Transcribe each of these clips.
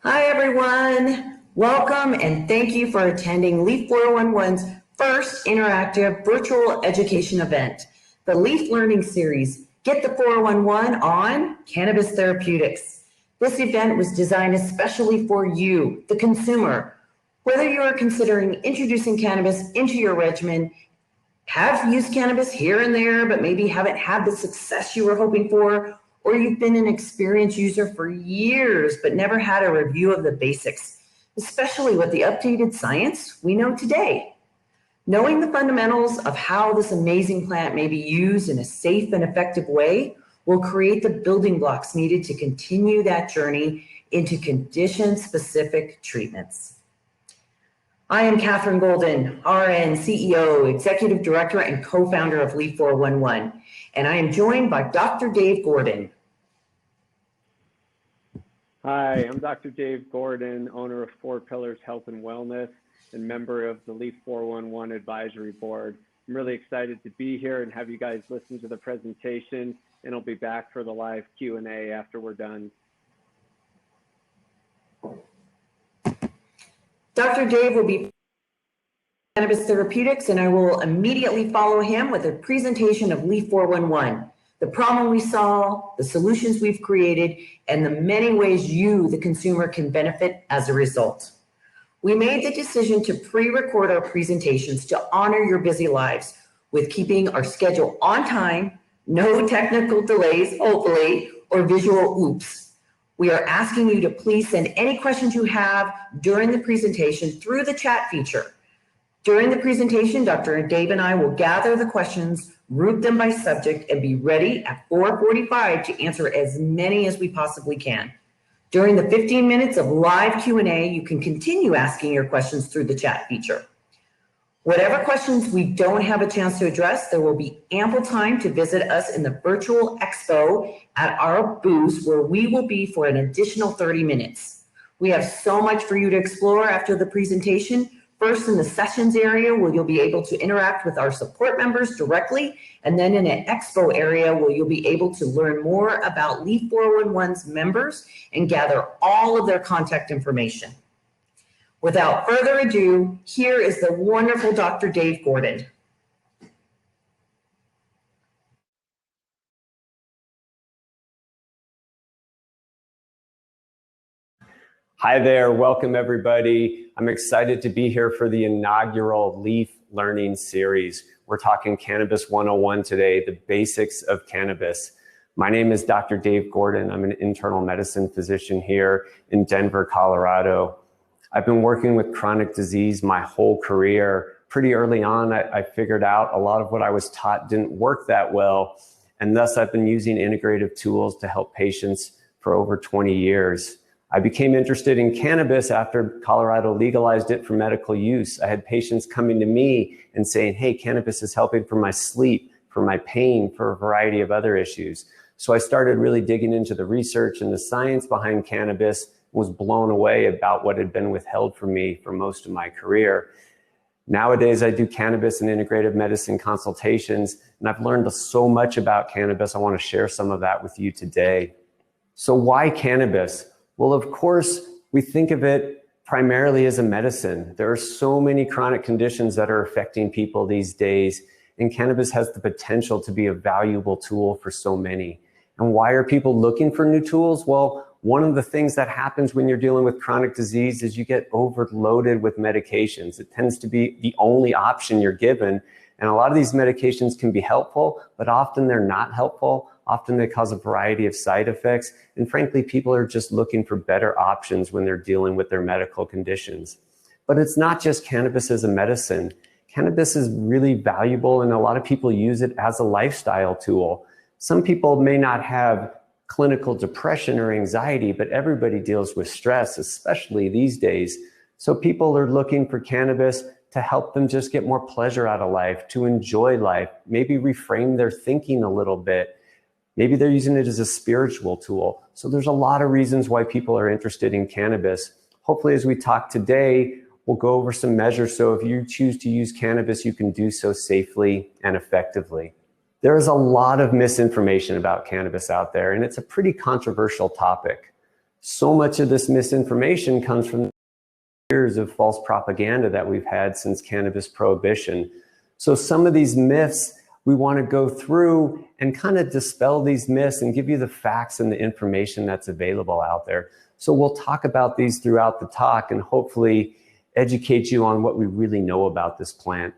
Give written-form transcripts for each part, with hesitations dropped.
Hi, everyone. Welcome and thank you for attending LEAF 411's first interactive virtual education event, the LEAF Learning Series, Get the 411 on Cannabis Therapeutics. This event was designed especially for you, the consumer. Whether you are considering introducing cannabis into your regimen, have used cannabis here and there, but maybe haven't had the success you were hoping for, or you've been an experienced user for years, but never had a review of the basics, especially with the updated science we know today. Knowing the fundamentals of how this amazing plant may be used in a safe and effective way will create the building blocks needed to continue that journey into condition-specific treatments. I am Catherine Golden, RN, CEO, Executive Director, and co-founder of LEAF 411, and I am joined by Dr. Dave Gordon. Hi, I'm Dr. Dave Gordon, owner of 4 Pillars Health and Wellness and member of the LEAF 411 Advisory Board. I'm really excited to be here and have you guys listen to the presentation, and I'll be back for the live Q&A after we're done. Dr. Dave will be Cannabis Therapeutics, and I will immediately follow him with a presentation of LEAF 411, the problem we solve, the solutions we've created, and the many ways you, the consumer, can benefit as a result. We made the decision to pre-record our presentations to honor your busy lives with keeping our schedule on time, no technical delays, hopefully, or visual oops. We are asking you to please send any questions you have during the presentation through the chat feature. During the presentation, Dr. Dave and I will gather the questions, group them by subject, and be ready at 4:45 to answer as many as we possibly can. During the 15 minutes of live Q&A, you can continue asking your questions through the chat feature. Whatever questions we don't have a chance to address, there will be ample time to visit us in the virtual expo at our booth, where we will be for an additional 30 minutes. We have so much for you to explore after the presentation. First, in the sessions area, where you'll be able to interact with our support members directly, and then in an expo area where you'll be able to learn more about LEAF 411's members and gather all of their contact information. Without further ado, here is the wonderful Dr. Dave Gordon. Hi there, welcome everybody. I'm excited to be here for the inaugural LEAF Learning Series. We're talking Cannabis 101 today, the basics of cannabis. My name is Dr. Dave Gordon. I'm an internal medicine physician here in Denver, Colorado. I've been working with chronic disease my whole career. Pretty early on, I figured out a lot of what I was taught didn't work that well, and thus I've been using integrative tools to help patients for over 20 years. I became interested in cannabis after Colorado legalized it for medical use. I had patients coming to me and saying, hey, cannabis is helping for my sleep, for my pain, for a variety of other issues. So I started really digging into the research and the science behind cannabis, was blown away about what had been withheld from me for most of my career. Nowadays, I do cannabis and integrative medicine consultations, and I've learned so much about cannabis. I want to share some of that with you today. So why cannabis? Well, of course, we think of it primarily as a medicine. There are so many chronic conditions that are affecting people these days, and cannabis has the potential to be a valuable tool for so many. And why are people looking for new tools? Well, one of the things that happens when you're dealing with chronic disease is you get overloaded with medications. It tends to be the only option you're given. And a lot of these medications can be helpful, but often they're not helpful. Often they cause a variety of side effects. And frankly, people are just looking for better options when they're dealing with their medical conditions. But it's not just cannabis as a medicine. Cannabis is really valuable, and a lot of people use it as a lifestyle tool. Some people may not have clinical depression or anxiety, but everybody deals with stress, especially these days. So people are looking for cannabis to help them just get more pleasure out of life, to enjoy life, maybe reframe their thinking a little bit. Maybe they're using it as a spiritual tool. So there's a lot of reasons why people are interested in cannabis. Hopefully, as we talk today, we'll go over some measures. So if you choose to use cannabis, you can do so safely and effectively. There is a lot of misinformation about cannabis out there, and it's a pretty controversial topic. So much of this misinformation comes from years of false propaganda that we've had since cannabis prohibition. So some of these myths we want to go through and kind of dispel these myths and give you the facts and the information that's available out there. So we'll talk about these throughout the talk and hopefully educate you on what we really know about this plant.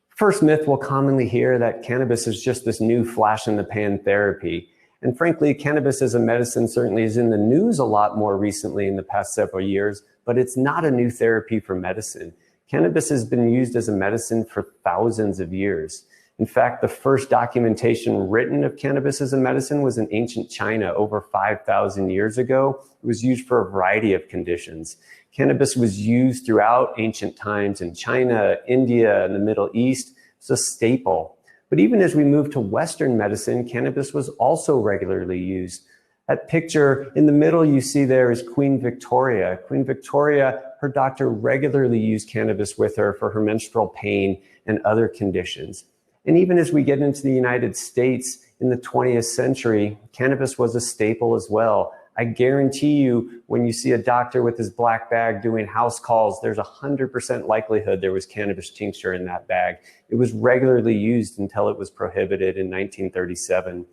First myth we'll commonly hear that cannabis is just this new flash in the pan therapy. And frankly, cannabis as a medicine certainly is in the news a lot more recently in the past several years, but it's not a new therapy for medicine. Cannabis has been used as a medicine for thousands of years. In fact, the first documentation written of cannabis as a medicine was in ancient China over 5,000 years ago. It was used for a variety of conditions. Cannabis was used throughout ancient times in China, India, and the Middle East. It's a staple. But even as we move to Western medicine, cannabis was also regularly used. That picture in the middle you see there is Queen Victoria. Queen Victoria, her doctor regularly used cannabis with her for her menstrual pain and other conditions. And even as we get into the United States in the 20th century, cannabis was a staple as well. I guarantee you, when you see a doctor with his black bag doing house calls, there's 100% likelihood there was cannabis tincture in that bag. It was regularly used until it was prohibited in 1937.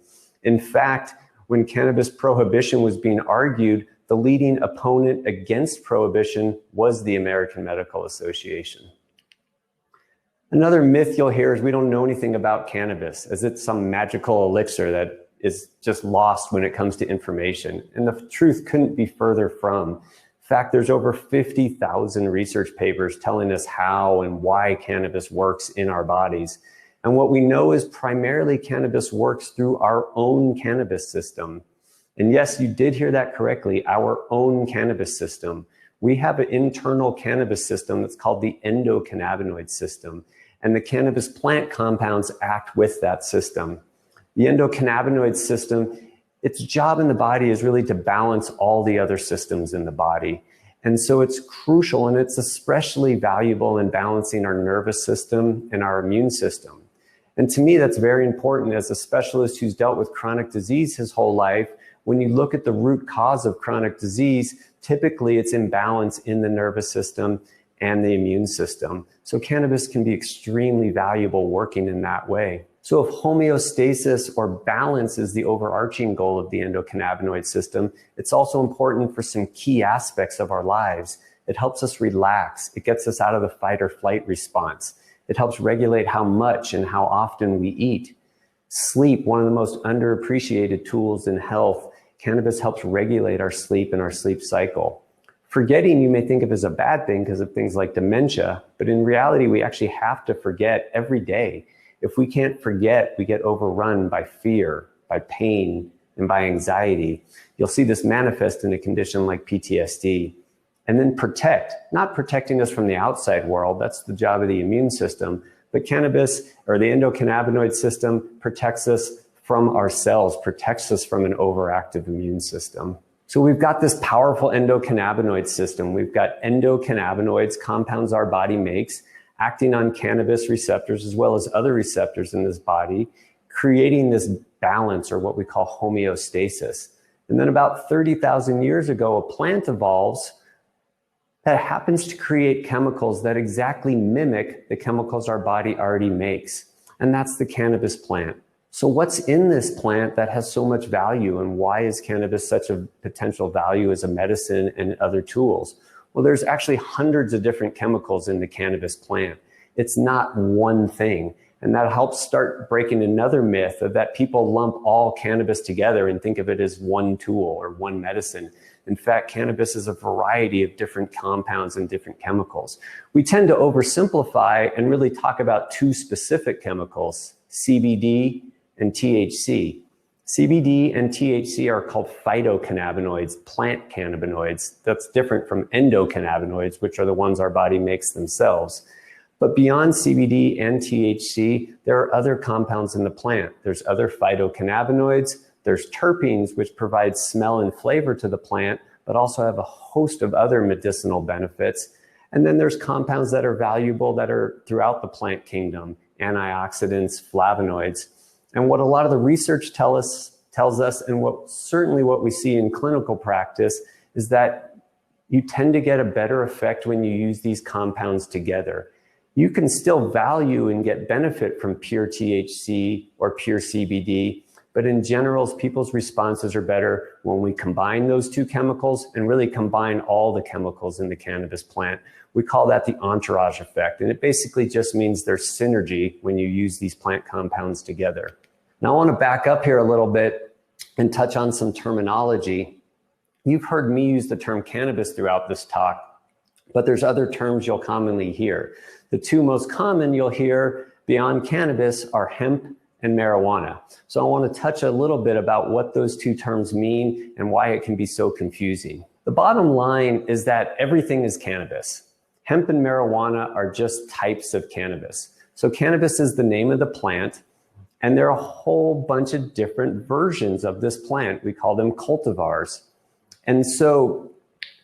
In fact, when cannabis prohibition was being argued, the leading opponent against prohibition was the American Medical Association. Another myth you'll hear is we don't know anything about cannabis, as it's some magical elixir that is just lost when it comes to information. And the truth couldn't be further from. In fact, there's over 50,000 research papers telling us how and why cannabis works in our bodies. And what we know is primarily cannabis works through our own cannabis system. And yes, you did hear that correctly, our own cannabis system. We have an internal cannabis system that's called the endocannabinoid system. And the cannabis plant compounds act with that system. The endocannabinoid system, its job in the body is really to balance all the other systems in the body. And so it's crucial, and it's especially valuable in balancing our nervous system and our immune system. And to me, that's very important as a specialist who's dealt with chronic disease his whole life. When you look at the root cause of chronic disease, typically it's imbalance in the nervous system and the immune system. So cannabis can be extremely valuable working in that way. So if homeostasis or balance is the overarching goal of the endocannabinoid system, it's also important for some key aspects of our lives. It helps us relax. It gets us out of the fight or flight response. It helps regulate how much and how often we eat. Sleep, one of the most underappreciated tools in health. Cannabis helps regulate our sleep and our sleep cycle. Forgetting you may think of as a bad thing because of things like dementia, but in reality, we actually have to forget every day. If we can't forget, we get overrun by fear, by pain, and by anxiety. You'll see this manifest in a condition like PTSD. And then protect, not protecting us from the outside world, that's the job of the immune system, but cannabis or the endocannabinoid system protects us from ourselves, protects us from an overactive immune system. So we've got this powerful endocannabinoid system. We've got endocannabinoids, compounds our body makes, acting on cannabis receptors as well as other receptors in this body, creating this balance or what we call homeostasis. And then about 30,000 years ago, a plant evolves that happens to create chemicals that exactly mimic the chemicals our body already makes. And that's the cannabis plant. So what's in this plant that has so much value, and why is cannabis such a potential value as a medicine and other tools? Well, there's actually hundreds of different chemicals in the cannabis plant. It's not one thing. And that helps start breaking another myth of that people lump all cannabis together and think of it as one tool or one medicine. In fact, cannabis is a variety of different compounds and different chemicals. We tend to oversimplify and really talk about two specific chemicals, CBD and THC. CBD and THC are called phytocannabinoids, plant cannabinoids. That's different from endocannabinoids, which are the ones our body makes themselves. But beyond CBD and THC, there are other compounds in the plant. There's other phytocannabinoids, there's terpenes, which provide smell and flavor to the plant, but also have a host of other medicinal benefits. And then there's compounds that are valuable that are throughout the plant kingdom, antioxidants, flavonoids. And what a lot of the research tells us, and certainly what we see in clinical practice, is that you tend to get a better effect when you use these compounds together. You can still value and get benefit from pure THC or pure CBD, but in general, people's responses are better when we combine those two chemicals and really combine all the chemicals in the cannabis plant. We call that the entourage effect, and it basically just means there's synergy when you use these plant compounds together. Now I want to back up here a little bit and touch on some terminology. You've heard me use the term cannabis throughout this talk, but there's other terms you'll commonly hear. The two most common you'll hear beyond cannabis are hemp and marijuana. So I want to touch a little bit about what those two terms mean and why it can be so confusing. The bottom line is that everything is cannabis. Hemp and marijuana are just types of cannabis. So cannabis is the name of the plant, and there are a whole bunch of different versions of this plant. We call them cultivars. And so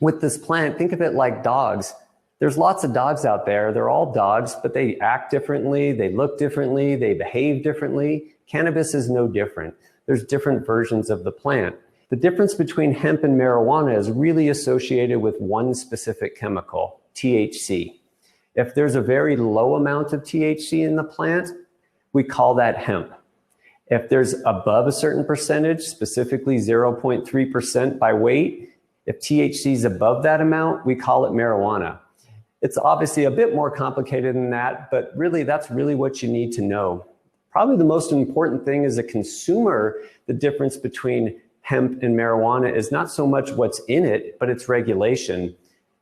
with this plant, think of it like dogs. There's lots of dogs out there. They're all dogs, but they act differently, they look differently, they behave differently. Cannabis is no different. There's different versions of the plant. The difference between hemp and marijuana is really associated with one specific chemical, THC. If there's a very low amount of THC in the plant, we call that hemp. If there's above a certain percentage, specifically 0.3% by weight, if THC is above that amount, we call it marijuana. It's obviously a bit more complicated than that, but really that's really what you need to know. Probably the most important thing as a consumer, the difference between hemp and marijuana is not so much what's in it, but its regulation.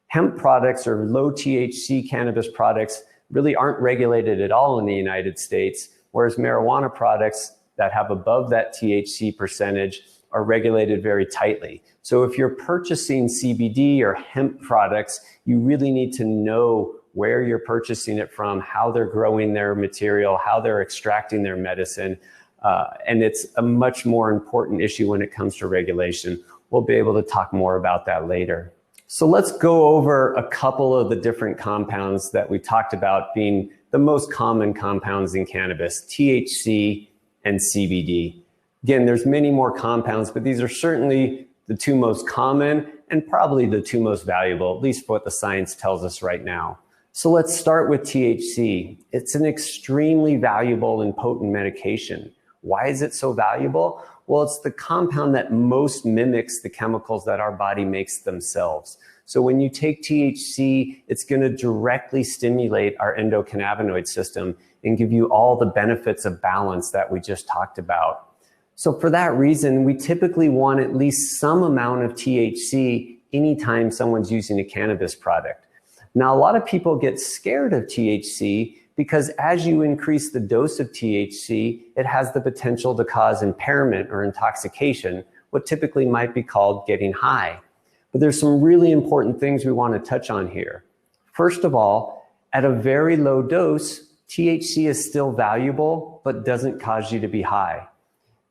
Hemp products or low THC cannabis products really aren't regulated at all in the United States, whereas marijuana products that have above that THC percentage are regulated very tightly. So if you're purchasing CBD or hemp products, you really need to know where you're purchasing it from, how they're growing their material, how they're extracting their medicine. And it's a much more important issue when it comes to regulation. We'll be able to talk more about that later. So let's go over a couple of the different compounds that we talked about being the most common compounds in cannabis, THC and CBD. Again, there's many more compounds, but these are certainly the two most common and probably the two most valuable, at least what the science tells us right now. So let's start with THC. It's an extremely valuable and potent medication. Why is it so valuable? Well, it's the compound that most mimics the chemicals that our body makes themselves. So when you take THC, it's going to directly stimulate our endocannabinoid system and give you all the benefits of balance that we just talked about. So for that reason, we typically want at least some amount of THC anytime someone's using a cannabis product. Now, a lot of people get scared of THC because as you increase the dose of THC, it has the potential to cause impairment or intoxication, what typically might be called getting high. But there's some really important things we want to touch on here. First of all, at a very low dose, THC is still valuable, but doesn't cause you to be high.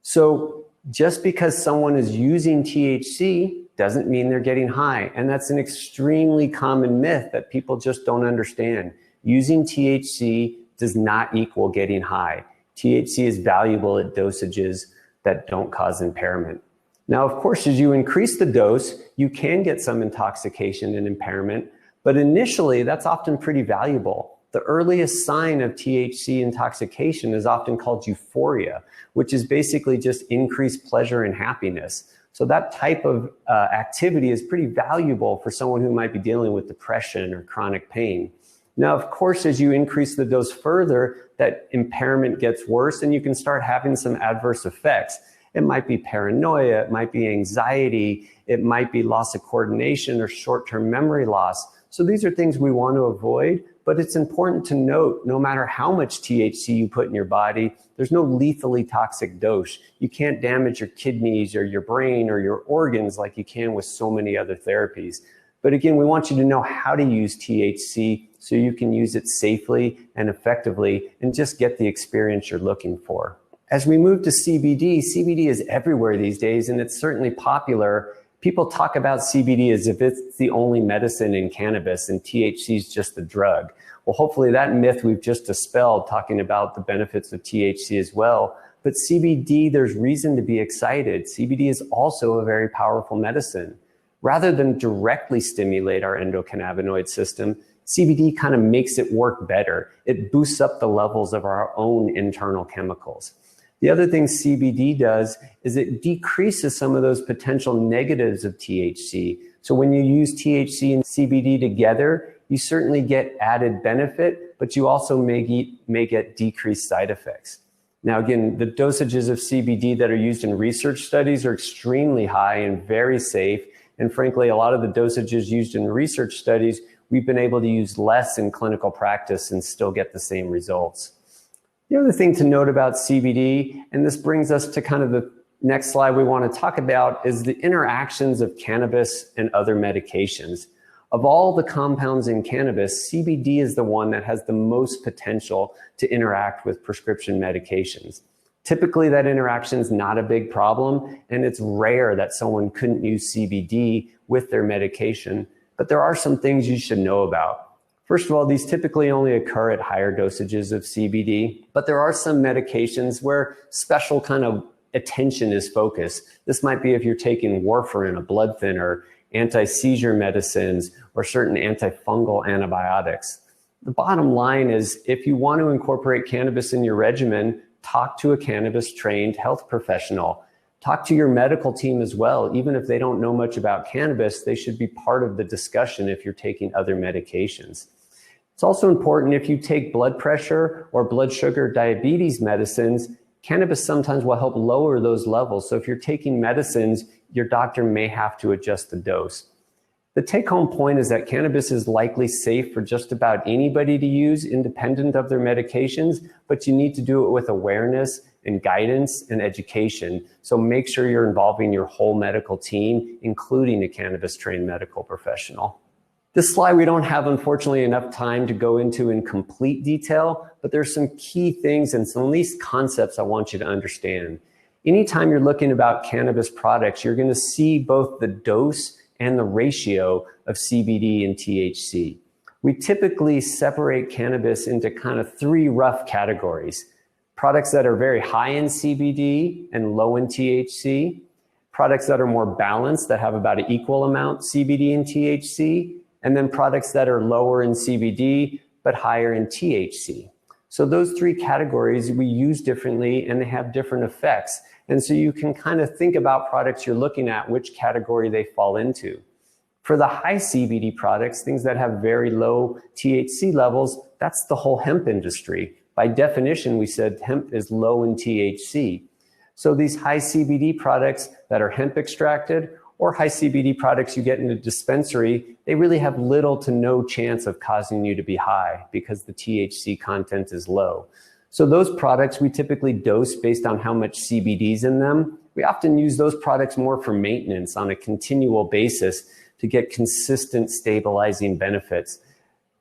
So just because someone is using THC doesn't mean they're getting high. And that's an extremely common myth that people just don't understand. Using THC does not equal getting high. THC is valuable at dosages that don't cause impairment. Now, of course, as you increase the dose, you can get some intoxication and impairment, but initially that's often pretty valuable. The earliest sign of THC intoxication is often called euphoria, which is basically just increased pleasure and happiness. So that type of activity is pretty valuable for someone who might be dealing with depression or chronic pain. Now, of course, as you increase the dose further, that impairment gets worse and you can start having some adverse effects. It might be paranoia, it might be anxiety, it might be loss of coordination or short-term memory loss. So these are things we want to avoid, but it's important to note, no matter how much THC you put in your body, there's no lethally toxic dose. You can't damage your kidneys or your brain or your organs like you can with so many other therapies. But again, we want you to know how to use THC so you can use it safely and effectively and just get the experience you're looking for. As we move to CBD, CBD is everywhere these days and it's certainly popular. People talk about CBD as if it's the only medicine in cannabis and THC is just the drug. Well, hopefully that myth we've just dispelled, talking about the benefits of THC as well. But CBD, there's reason to be excited. CBD is also a very powerful medicine. rather than directly stimulate our endocannabinoid system, CBD kind of makes it work better. It boosts up the levels of our own internal chemicals. The other thing CBD does is it decreases some of those potential negatives of THC. So when you use THC and CBD together, you certainly get added benefit, but you also may get decreased side effects. Now, again, the dosages of CBD that are used in research studies are extremely high and very safe. And frankly, a lot of the dosages used in research studies, we've been able to use less in clinical practice and still get the same results. The other thing to note about CBD, and this brings us to kind of the next slide we want to talk about, is the interactions of cannabis and other medications. Of all the compounds in cannabis, CBD is the one that has the most potential to interact with prescription medications. Typically, that interaction is not a big problem, and it's rare that someone couldn't use CBD with their medication, but there are some things you should know about. First of all, these typically only occur at higher dosages of CBD, but there are some medications where special kind of attention is focused. This might be if you're taking warfarin, a blood thinner, anti-seizure medicines, or certain antifungal antibiotics. The bottom line is, if you want to incorporate cannabis in your regimen, talk to a cannabis-trained health professional. Talk to your medical team as well. Even if they don't know much about cannabis, they should be part of the discussion if you're taking other medications. It's also important if you take blood pressure or blood sugar diabetes medicines, cannabis sometimes will help lower those levels. So if you're taking medicines, your doctor may have to adjust the dose. The take-home point is that cannabis is likely safe for just about anybody to use independent of their medications, but you need to do it with awareness and guidance and education. So make sure you're involving your whole medical team, including a cannabis-trained medical professional. This slide we don't have, unfortunately, enough time to go into in complete detail, but there's some key things and some at least concepts I want you to understand. Anytime you're looking about cannabis products, you're going to see both the dose and the ratio of CBD and THC. We typically separate cannabis into kind of three rough categories: products that are very high in CBD and low in THC, products that are more balanced that have about an equal amount CBD and THC, and then products that are lower in CBD but higher in THC. So those three categories we use differently and they have different effects. And so you can kind of think about products you're looking at, which category they fall into. For the high CBD products, things that have very low THC levels, that's the whole hemp industry. By definition, we said hemp is low in THC. So these high CBD products that are hemp extracted or high CBD products you get in a dispensary, they really have little to no chance of causing you to be high because the THC content is low. So those products we typically dose based on how much CBD is in them. We often use those products more for maintenance on a continual basis to get consistent stabilizing benefits.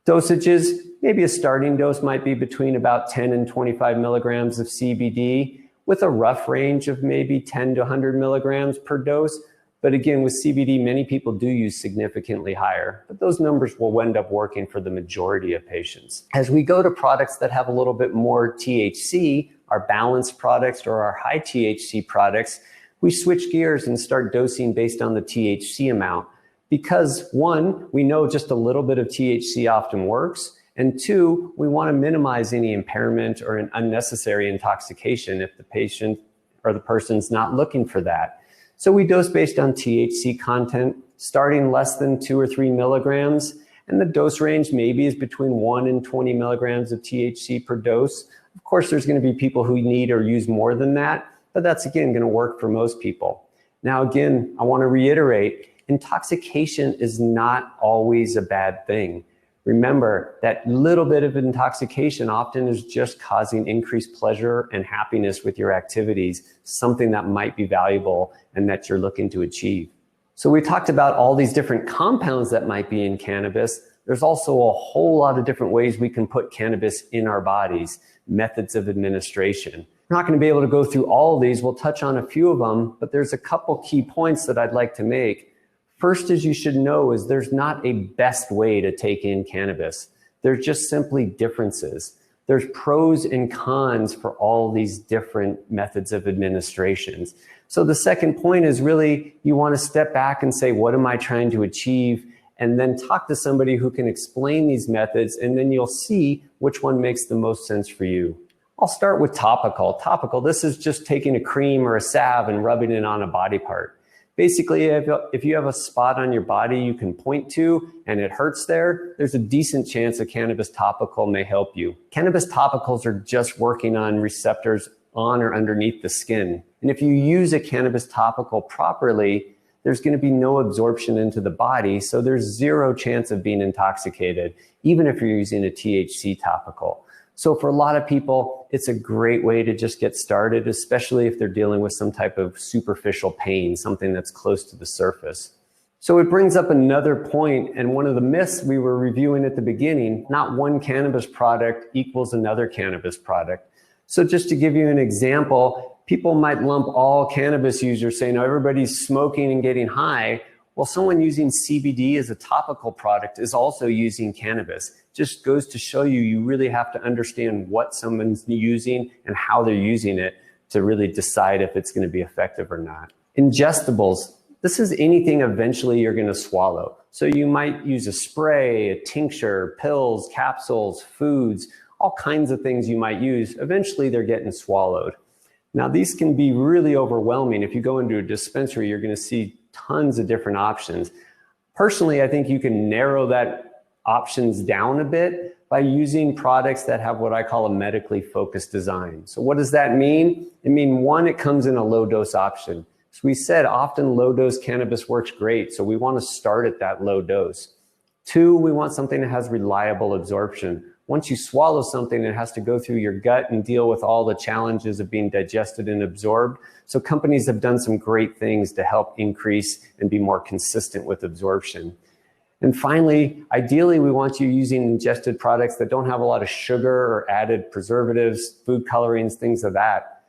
Dosages, maybe a starting dose might be between about 10 and 25 milligrams of CBD with a rough range of maybe 10 to 100 milligrams per dose. But again, with CBD, many people do use significantly higher, but those numbers will end up working for the majority of patients. As we go to products that have a little bit more THC, our balanced products or our high THC products, we switch gears and start dosing based on the THC amount. Because one, we know just a little bit of THC often works, and two, we want to minimize any impairment or an unnecessary intoxication if the patient or the person's not looking for that. So we dose based on THC content, starting less than 2 or 3 milligrams, and the dose range maybe is between 1 and 20 milligrams of THC per dose. Of course, there's going to be people who need or use more than that, but that's again going to work for most people. Now, again, I want to reiterate, intoxication is not always a bad thing. Remember that little bit of intoxication often is just causing increased pleasure and happiness with your activities, something that might be valuable and that you're looking to achieve. So we talked about all these different compounds that might be in cannabis. There's also a whole lot of different ways we can put cannabis in our bodies, methods of administration. We're not going to be able to go through all of these. We'll touch on a few of them, but there's a couple key points that I'd like to make. First, as you should know, is there's not a best way to take in cannabis. There's just simply differences. There's pros and cons for all these different methods of administrations. So the second point is really you want to step back and say, what am I trying to achieve? And then talk to somebody who can explain these methods, and then you'll see which one makes the most sense for you. I'll start with topical. Topical, this is just taking a cream or a salve and rubbing it on a body part. Basically, if you have a spot on your body you can point to and it hurts there, there's a decent chance a cannabis topical may help you. Cannabis topicals are just working on receptors on or underneath the skin. And if you use a cannabis topical properly, there's going to be no absorption into the body, so there's zero chance of being intoxicated, even if you're using a THC topical. So for a lot of people, it's a great way to just get started, especially if they're dealing with some type of superficial pain, something that's close to the surface. So it brings up another point, and one of the myths we were reviewing at the beginning, not one cannabis product equals another cannabis product. So just to give you an example, people might lump all cannabis users, saying, oh, everybody's smoking and getting high. Well, someone using CBD as a topical product is also using cannabis. Just goes to show you, you really have to understand what someone's using and how they're using it to really decide if it's going to be effective or not. Ingestibles, this is anything eventually you're going to swallow. So you might use a spray, a tincture, pills, capsules, foods, all kinds of things you might use. Eventually they're getting swallowed. Now these can be really overwhelming. If you go into a dispensary, you're going to see tons of different options. Personally, I think you can narrow that options down a bit by using products that have what I call a medically focused design. So what does that mean? It means one, it comes in a low dose option. So we said often low dose cannabis works great. So we want to start at that low dose. Two, we want something that has reliable absorption. Once you swallow something, it has to go through your gut and deal with all the challenges of being digested and absorbed. So companies have done some great things to help increase and be more consistent with absorption. And finally, ideally, we want you using ingested products that don't have a lot of sugar or added preservatives, food colorings, things of that.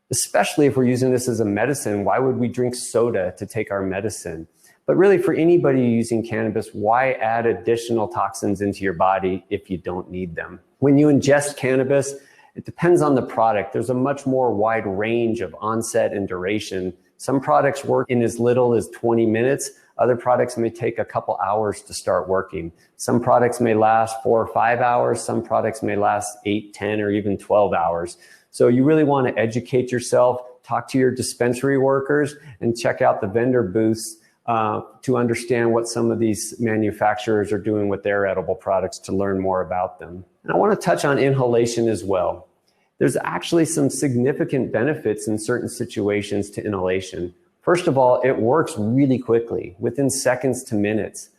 Especially if we're using this as a medicine, why would we drink soda to take our medicine? But really, for anybody using cannabis, why add additional toxins into your body if you don't need them? When you ingest cannabis, it depends on the product. There's a much more wide range of onset and duration. Some products work in as little as 20 minutes. Other products may take a couple hours to start working. Some products may last 4 or 5 hours. Some products may last 8, 10, or even 12 hours. So you really want to educate yourself, talk to your dispensary workers, and check out the vendor booths to understand what some of these manufacturers are doing with their edible products to learn more about them. And I want to touch on inhalation as well. There's actually some significant benefits in certain situations to inhalation. First of all, it works really quickly, within seconds to minutes.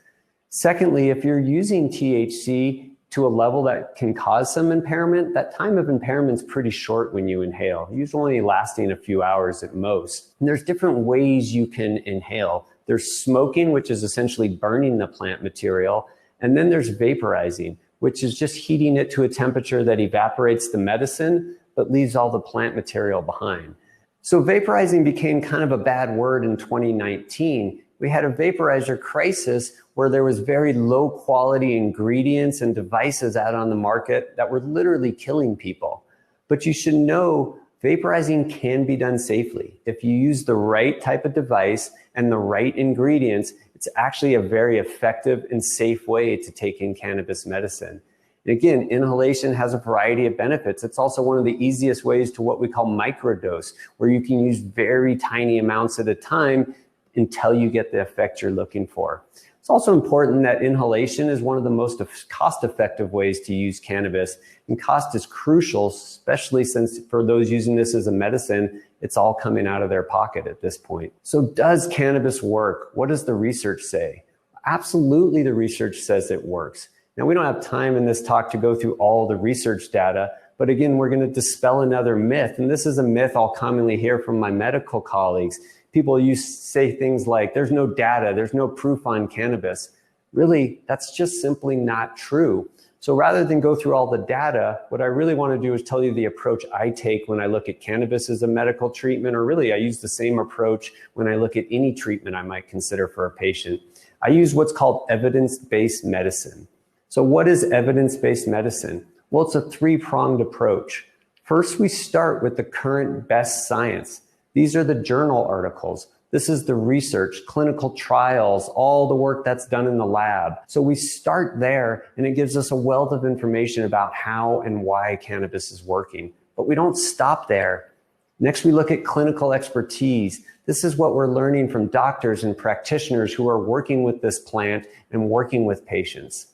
Secondly, if you're using THC to a level that can cause some impairment, that time of impairment is pretty short when you inhale, usually only lasting a few hours at most. And there's different ways you can inhale. There's smoking, which is essentially burning the plant material. And then there's vaporizing, which is just heating it to a temperature that evaporates the medicine, but leaves all the plant material behind. So vaporizing became kind of a bad word in 2019. We had a vaporizer crisis where there was very low quality ingredients and devices out on the market that were literally killing people. But you should know vaporizing can be done safely. If you use the right type of device and the right ingredients, it's actually a very effective and safe way to take in cannabis medicine. And again, inhalation has a variety of benefits. It's also one of the easiest ways to what we call microdose, where you can use very tiny amounts at a time until you get the effect you're looking for. It's also important that inhalation is one of the most cost-effective ways to use cannabis. And cost is crucial, especially since for those using this as a medicine, it's all coming out of their pocket at this point. So does cannabis work? What does the research say? Absolutely, the research says it works. Now, we don't have time in this talk to go through all the research data, but again, we're going to dispel another myth. And this is a myth I'll commonly hear from my medical colleagues. People say things like, there's no data, there's no proof on cannabis. Really, that's just simply not true. So rather than go through all the data, what I really want to do is tell you the approach I take when I look at cannabis as a medical treatment, or really I use the same approach when I look at any treatment I might consider for a patient. I use what's called evidence-based medicine. So what is evidence-based medicine? Well, it's a three-pronged approach. First, we start with the current best science. These are the journal articles. This is the research, clinical trials, all the work that's done in the lab. So we start there, and it gives us a wealth of information about how and why cannabis is working. But we don't stop there. Next, we look at clinical expertise. This is what we're learning from doctors and practitioners who are working with this plant and working with patients.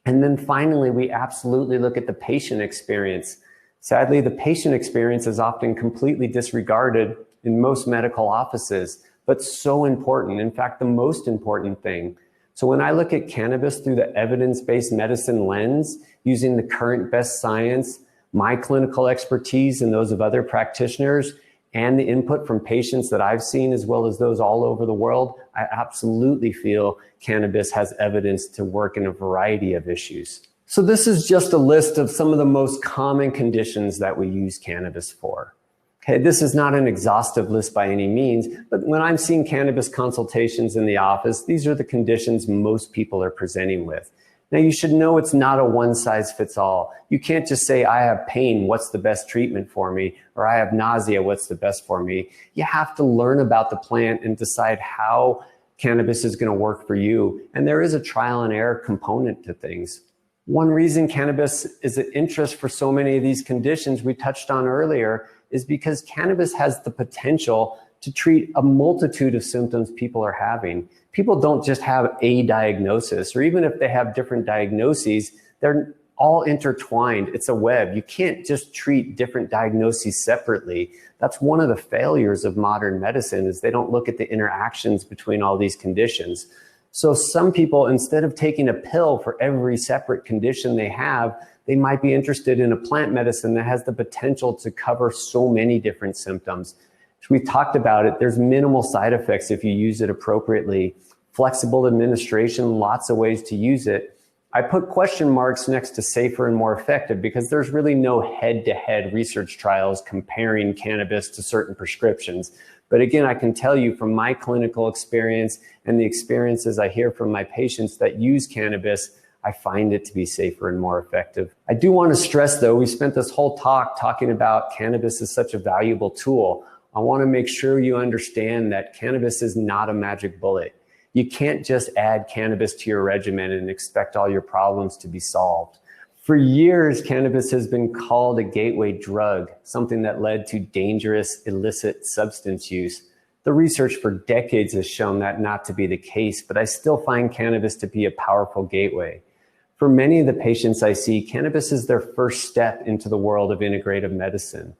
And then finally, we absolutely look at the patient experience. Sadly, the patient experience is often completely disregarded in most medical offices, but so important. In fact, the most important thing. So when I look at cannabis through the evidence-based medicine lens, using the current best science, my clinical expertise and those of other practitioners, and the input from patients that I've seen, as well as those all over the world, I absolutely feel cannabis has evidence to work in a variety of issues. So this is just a list of some of the most common conditions that we use cannabis for. Okay, this is not an exhaustive list by any means, but when I'm seeing cannabis consultations in the office, these are the conditions most people are presenting with. Now, you should know it's not a one-size-fits-all. You can't just say, I have pain, what's the best treatment for me? Or I have nausea, what's the best for me? You have to learn about the plant and decide how cannabis is going to work for you. And there is a trial and error component to things. One reason cannabis is an interest for so many of these conditions we touched on earlier is because cannabis has the potential to treat a multitude of symptoms people are having. People don't just have a diagnosis, or even if they have different diagnoses, they're all intertwined. It's a web. You can't just treat different diagnoses separately. That's one of the failures of modern medicine, is they don't look at the interactions between all these conditions. So some people, instead of taking a pill for every separate condition they have, they might be interested in a plant medicine that has the potential to cover so many different symptoms. We talked about it. There's minimal side effects if you use it appropriately. Flexible administration, lots of ways to use it. I put question marks next to safer and more effective because there's really no head-to-head research trials comparing cannabis to certain prescriptions. But again, I can tell you from my clinical experience and the experiences I hear from my patients that use cannabis, I find it to be safer and more effective. I do want to stress, though, we spent this whole talk talking about cannabis as such a valuable tool. I want to make sure you understand that cannabis is not a magic bullet. You can't just add cannabis to your regimen and expect all your problems to be solved. For years, cannabis has been called a gateway drug, something that led to dangerous illicit substance use. The research for decades has shown that not to be the case, but I still find cannabis to be a powerful gateway. For many of the patients I see, cannabis is their first step into the world of integrative medicine.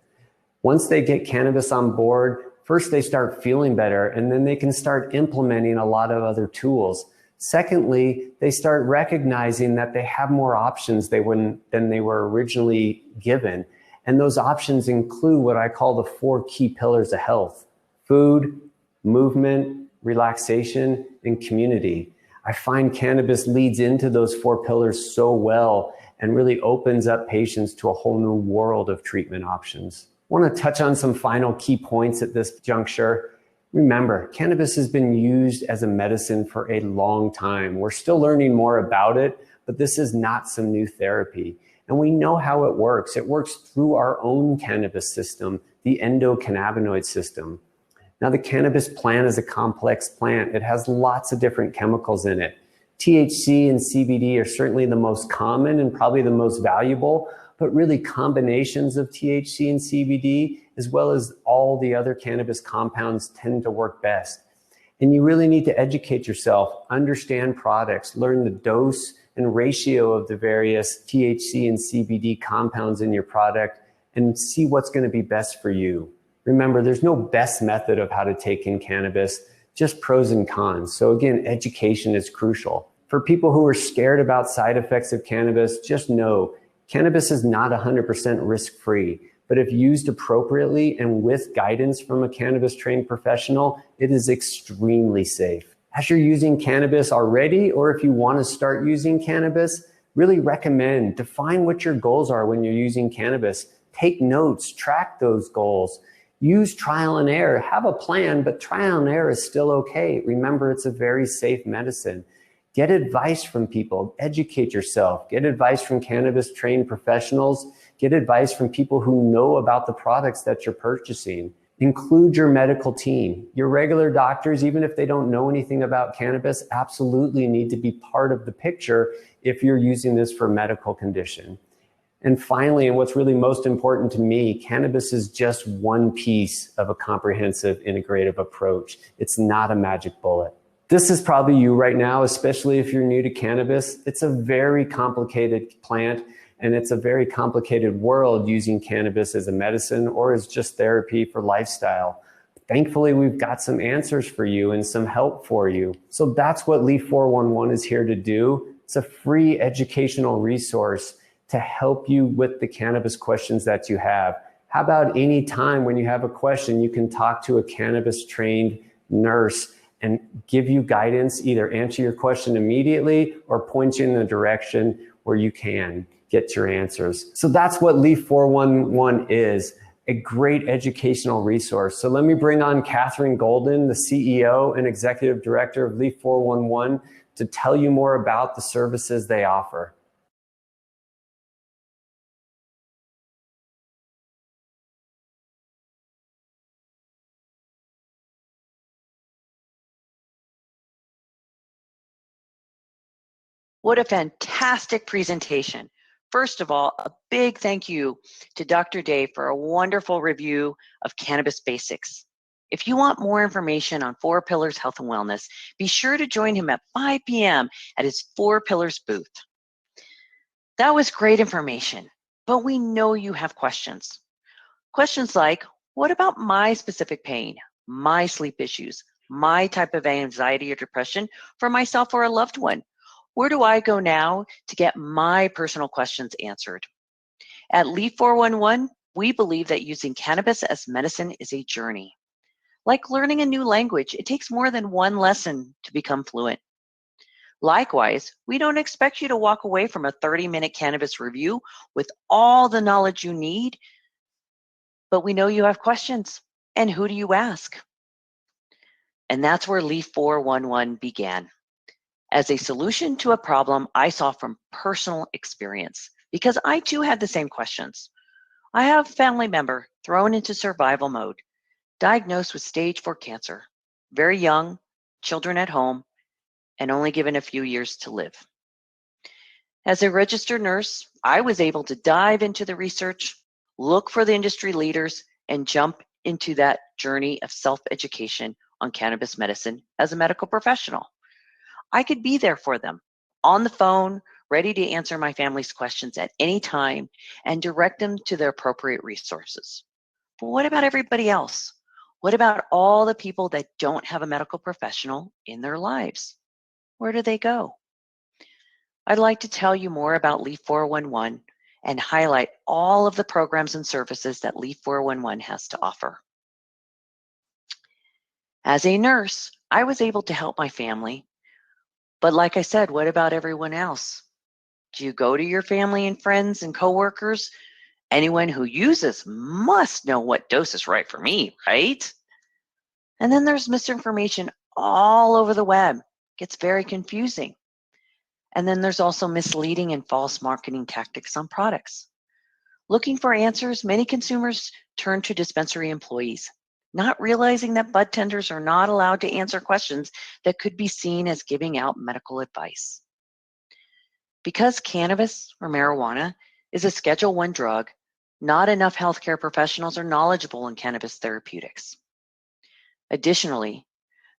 Once they get cannabis on board, first they start feeling better, and then they can start implementing a lot of other tools. Secondly, they start recognizing that they have more options than they were originally given. And those options include what I call the 4 key pillars of health: food, movement, relaxation, and community. I find cannabis leads into those 4 pillars so well and really opens up patients to a whole new world of treatment options. I want to touch on some final key points at this juncture. Remember, cannabis has been used as a medicine for a long time. We're still learning more about it, but this is not some new therapy. And we know how it works. It works through our own cannabis system, the endocannabinoid system. Now, the cannabis plant is a complex plant. It has lots of different chemicals in it. THC and CBD are certainly the most common and probably the most valuable, but really combinations of THC and CBD, as well as all the other cannabis compounds, tend to work best. And you really need to educate yourself, understand products, learn the dose and ratio of the various THC and CBD compounds in your product, and see what's going to be best for you. Remember, there's no best method of how to take in cannabis, just pros and cons. So again, education is crucial. For people who are scared about side effects of cannabis, just know cannabis is not 100% risk-free, but if used appropriately and with guidance from a cannabis-trained professional, it is extremely safe. As you're using cannabis already, or if you want to start using cannabis, really recommend define what your goals are when you're using cannabis. Take notes, track those goals. Use trial and error. Have a plan, but trial and error is still okay. Remember, it's a very safe medicine. Get advice from people, educate yourself, get advice from cannabis trained professionals, get advice from people who know about the products that you're purchasing. Include your medical team. Your regular doctors, even if they don't know anything about cannabis, absolutely need to be part of the picture if you're using this for a medical condition. And finally, and what's really most important to me, cannabis is just one piece of a comprehensive integrative approach. It's not a magic bullet. This is probably you right now, especially if you're new to cannabis. It's a very complicated plant, and it's a very complicated world using cannabis as a medicine or as just therapy for lifestyle. Thankfully, we've got some answers for you and some help for you. So that's what Leaf 411 is here to do. It's a free educational resource to help you with the cannabis questions that you have. How about any time when you have a question, you can talk to a cannabis-trained nurse and give you guidance, either answer your question immediately or point you in the direction where you can get your answers. So that's what Leaf 411 is, a great educational resource. So let me bring on Catherine Golden, the CEO and Executive Director of Leaf 411, to tell you more about the services they offer. What a fantastic presentation. First of all, a big thank you to Dr. Dave for a wonderful review of Cannabis Basics. If you want more information on 4 Pillars Health and Wellness, be sure to join him at 5 p.m. at his 4 Pillars booth. That was great information, but we know you have questions. Questions like, what about my specific pain, my sleep issues, my type of anxiety or depression for myself or a loved one? Where do I go now to get my personal questions answered? At Leaf 411, we believe that using cannabis as medicine is a journey. Like learning a new language, it takes more than one lesson to become fluent. Likewise, we don't expect you to walk away from a 30-minute cannabis review with all the knowledge you need, but we know you have questions. And who do you ask? And that's where Leaf 411 began. As a solution to a problem I saw from personal experience, because I too had the same questions. I have a family member thrown into survival mode, diagnosed with stage 4 cancer, very young, children at home, and only given a few years to live. As a registered nurse, I was able to dive into the research, look for the industry leaders, and jump into that journey of self-education on cannabis medicine as a medical professional. I could be there for them, on the phone, ready to answer my family's questions at any time and direct them to the appropriate resources. But what about everybody else? What about all the people that don't have a medical professional in their lives? Where do they go? I'd like to tell you more about Leaf 411 and highlight all of the programs and services that Leaf 411 has to offer. As a nurse, I was able to help my family. But like I said, what about everyone else? Do you go to your family and friends and coworkers? Anyone who uses must know what dose is right for me, right? And then there's misinformation all over the web. It gets very confusing. And then there's also misleading and false marketing tactics on products. Looking for answers, many consumers turn to dispensary employees, not realizing that bud tenders are not allowed to answer questions that could be seen as giving out medical advice. Because cannabis or marijuana is a Schedule I drug, not enough healthcare professionals are knowledgeable in cannabis therapeutics. Additionally,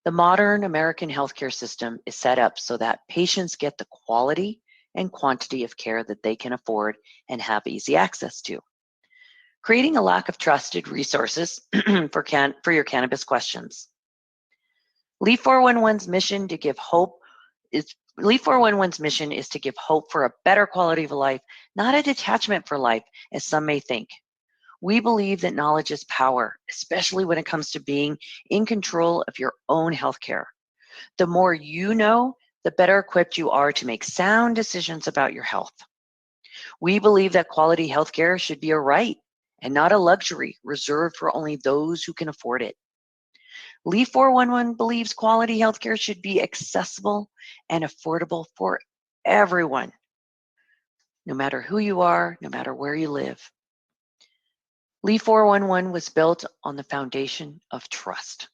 the modern American healthcare system is set up so that patients get the quality and quantity of care that they can afford and have easy access to, creating a lack of trusted resources for your cannabis questions. Leaf 411's mission to give hope is Leaf 411's mission is to give hope for a better quality of life, not a detachment for life, as some may think. We believe that knowledge is power, especially when it comes to being in control of your own healthcare. The more you know, the better equipped you are to make sound decisions about your health. We believe that quality healthcare should be a right and not a luxury reserved for only those who can afford it. Leaf 411 believes quality healthcare should be accessible and affordable for everyone, no matter who you are, no matter where you live. Leaf 411 was built on the foundation of trust.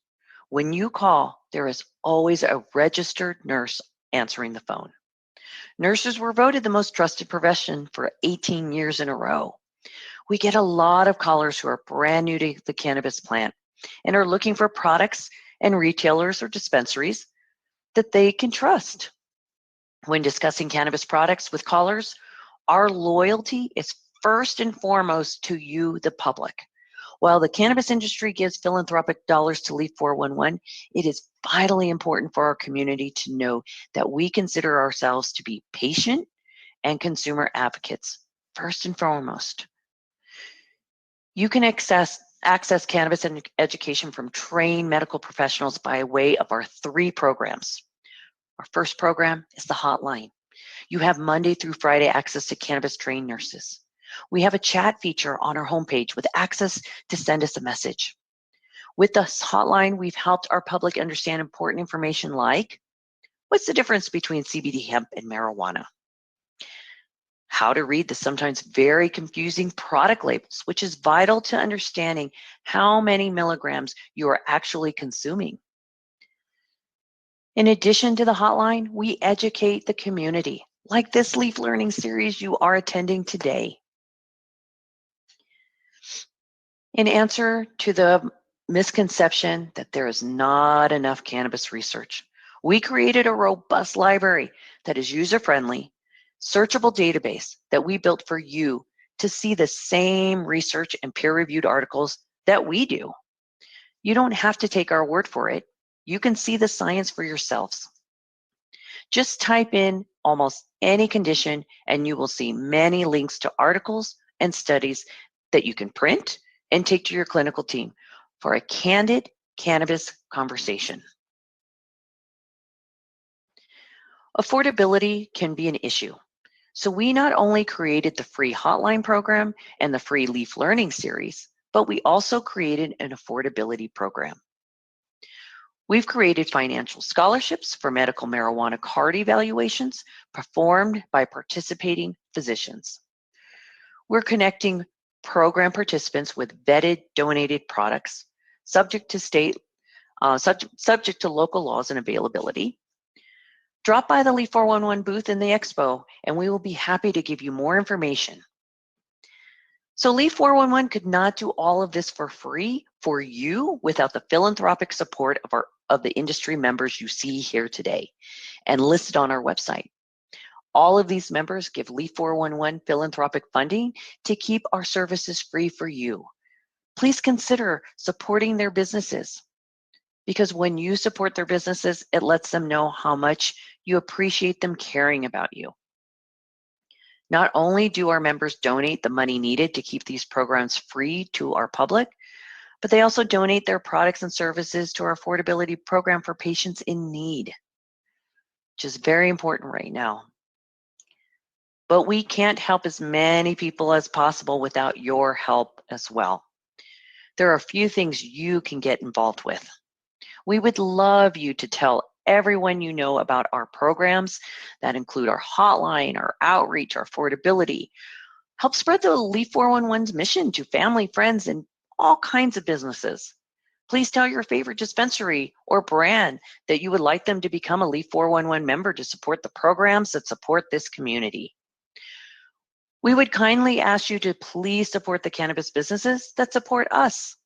When you call, there is always a registered nurse answering the phone. Nurses were voted the most trusted profession for 18 years in a row. We get a lot of callers who are brand new to the cannabis plant and are looking for products and retailers or dispensaries that they can trust. When discussing cannabis products with callers, our loyalty is first and foremost to you, the public. While the cannabis industry gives philanthropic dollars to Leaf 411, it is vitally important for our community to know that we consider ourselves to be patient and consumer advocates, first and foremost. You can access cannabis and education from trained medical professionals by way of our 3 programs. Our first program is the Hotline. You have Monday through Friday access to cannabis-trained nurses. We have a chat feature on our homepage with access to send us a message. With this hotline, we've helped our public understand important information like, what's the difference between CBD hemp and marijuana? How to read the sometimes very confusing product labels, which is vital to understanding how many milligrams you are actually consuming. In addition to the hotline, we educate the community, like this Leaf Learning series you are attending today. In answer to the misconception that there is not enough cannabis research, we created a robust library that is user-friendly, searchable database that we built for you to see the same research and peer-reviewed articles that we do. You don't have to take our word for it. You can see the science for yourselves. Just type in almost any condition and you will see many links to articles and studies that you can print and take to your clinical team for a candid cannabis conversation. Affordability can be an issue. So we not only created the free Hotline program and the free Leaf Learning series, but we also created an affordability program. We've created financial scholarships for medical marijuana card evaluations performed by participating physicians. We're connecting program participants with vetted donated products subject to local laws and availability. Drop by the Leaf 411 booth in the expo and we will be happy to give you more information. So Leaf 411 could not do all of this for free for you without the philanthropic support of the industry members you see here today and listed on our website. All of these members give Leaf 411 philanthropic funding to keep our services free for you. Please consider supporting their businesses because when you support their businesses, it lets them know how much you appreciate them caring about you. Not only do our members donate the money needed to keep these programs free to our public, but they also donate their products and services to our affordability program for patients in need, which is very important right now. But we can't help as many people as possible without your help as well. There are a few things you can get involved with. We would love you to tell everyone you know about our programs that include our hotline, our outreach, our affordability. Help spread the Leaf 411's mission to family, friends, and all kinds of businesses. Please tell your favorite dispensary or brand that you would like them to become a Leaf 411 member to support the programs that support this community. We would kindly ask you to please support the cannabis businesses that support us.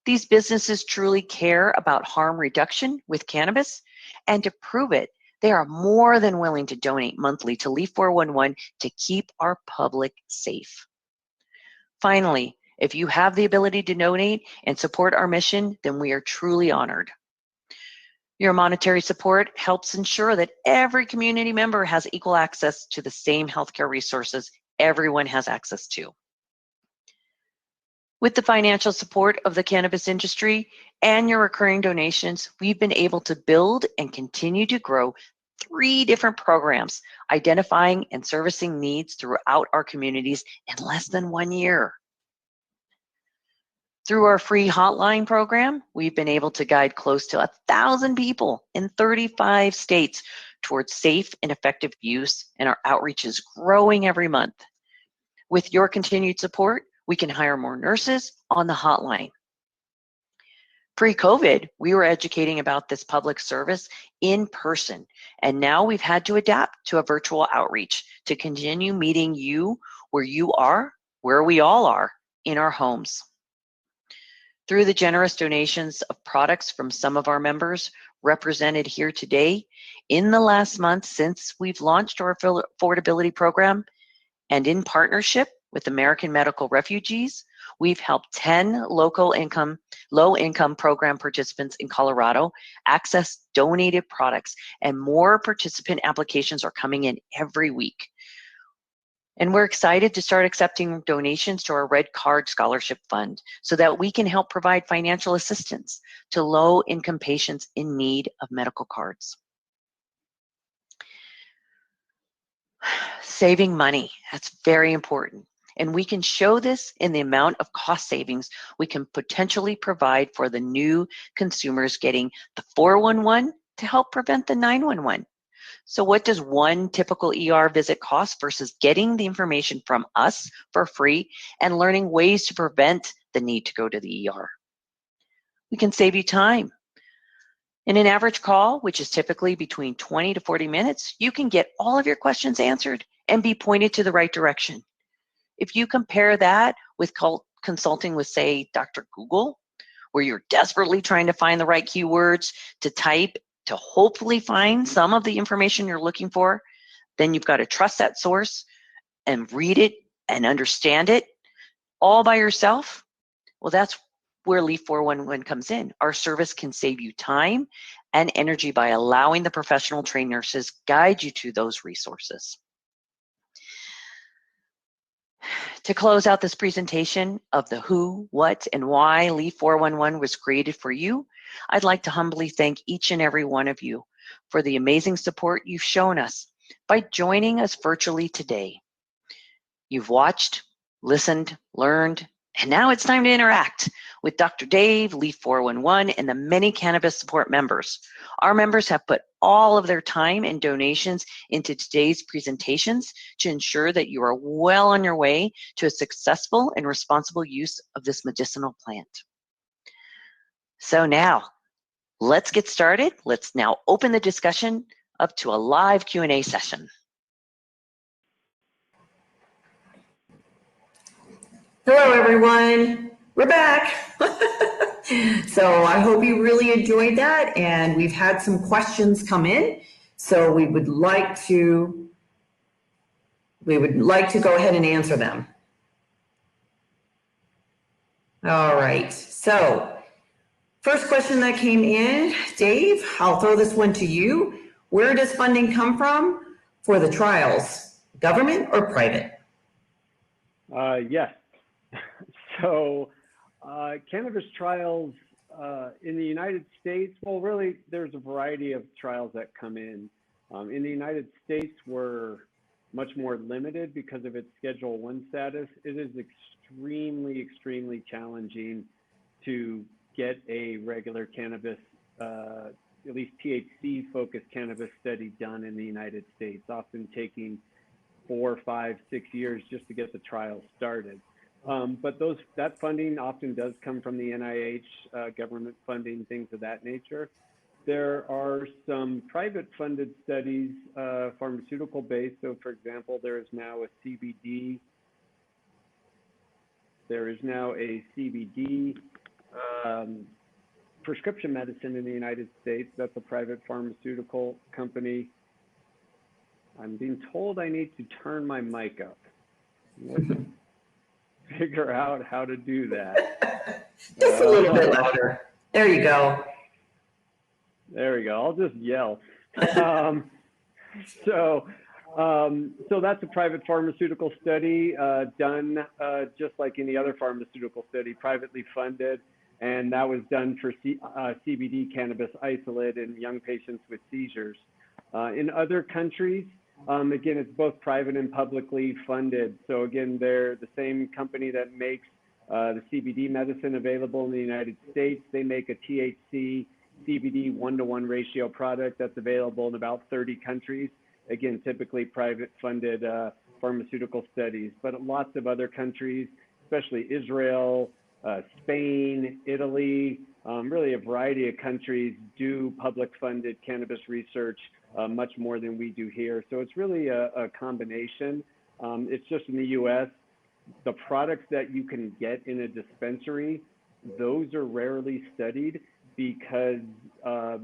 These businesses truly care about harm reduction with cannabis, and to prove it, they are more than willing to donate monthly to Leaf 411 to keep our public safe. Finally, if you have the ability to donate and support our mission, then we are truly honored. Your monetary support helps ensure that every community member has equal access to the same healthcare resources everyone has access to. With the financial support of the cannabis industry and your recurring donations, we've been able to build and continue to grow 3 different programs, identifying and servicing needs throughout our communities in less than 1 year. Through our free Hotline program, we've been able to guide close to 1,000 people in 35 states towards safe and effective use, and our outreach is growing every month. With your continued support, we can hire more nurses on the hotline. Pre-COVID, we were educating about this public service in person, and now we've had to adapt to a virtual outreach to continue meeting you where you are, where we all are, in our homes. Through the generous donations of products from some of our members represented here today, in the last month since we've launched our Affordability Program, and in partnership with American Medical Refugees, we've helped 10 low-income program participants in Colorado access donated products, and more participant applications are coming in every week. And we're excited to start accepting donations to our Red Card Scholarship Fund so that we can help provide financial assistance to low-income patients in need of medical cards. Saving money, that's very important. And we can show this in the amount of cost savings we can potentially provide for the new consumers getting the 411 to help prevent the 911. So what does one typical ER visit cost versus getting the information from us for free and learning ways to prevent the need to go to the ER? We can save you time. In an average call, which is typically between 20 to 40 minutes, you can get all of your questions answered and be pointed to the right direction. If you compare that with consulting with, say, Dr. Google, where you're desperately trying to find the right keywords to type to hopefully find some of the information you're looking for, then you've got to trust that source and read it and understand it all by yourself. Well, that's where Leaf 411 comes in. Our service can save you time and energy by allowing the professional trained nurses guide you to those resources. To close out this presentation of the who, what, and why Leaf 411 was created for you, I'd like to humbly thank each and every one of you for the amazing support you've shown us by joining us virtually today. You've watched, listened, learned, and now it's time to interact with Dr. Dave, Leaf 411, and the many cannabis support members. Our members have put all of their time and donations into today's presentations to ensure that you are well on your way to a successful and responsible use of this medicinal plant. So now, let's get started. Let's now open the discussion up to a live Q&A session. Hello, everyone. We're back. So I hope you really enjoyed that, and we've had some questions come in. So we would like to go ahead and answer them. All right. So first question that came in, Dave, I'll throw this one to you. Where does funding come from for the trials, government or private? Yes. So cannabis trials in the United States, well, really, there's a variety of trials that come in. In the United States, we're much more limited because of its Schedule I status. It is extremely, extremely challenging to get a regular cannabis, at least THC-focused cannabis study done in the United States, often taking 4, 5, 6 years just to get the trial started. But that funding often does come from the NIH, government funding, things of that nature. There are some private funded studies, pharmaceutical based. So for example, there is now a CBD prescription medicine in the United States. That's a private pharmaceutical company. I'm being told I need to turn my mic up. Let's figure out how to do that. Just a little bit louder. There you go. There we go. I'll just yell. So that's a private pharmaceutical study done just like any other pharmaceutical study, privately funded. And that was done for CBD cannabis isolate in young patients with seizures. In other countries, again, it's both private and publicly funded. So again, they're the same company that makes the CBD medicine available in the United States. They make a THC CBD 1-to-1 ratio product that's available in about 30 countries. Again, typically private funded pharmaceutical studies, but lots of other countries, especially Israel, Spain, Italy, really a variety of countries do public funded cannabis research much more than we do here. So it's really a combination. It's just in the US, the products that you can get in a dispensary, those are rarely studied because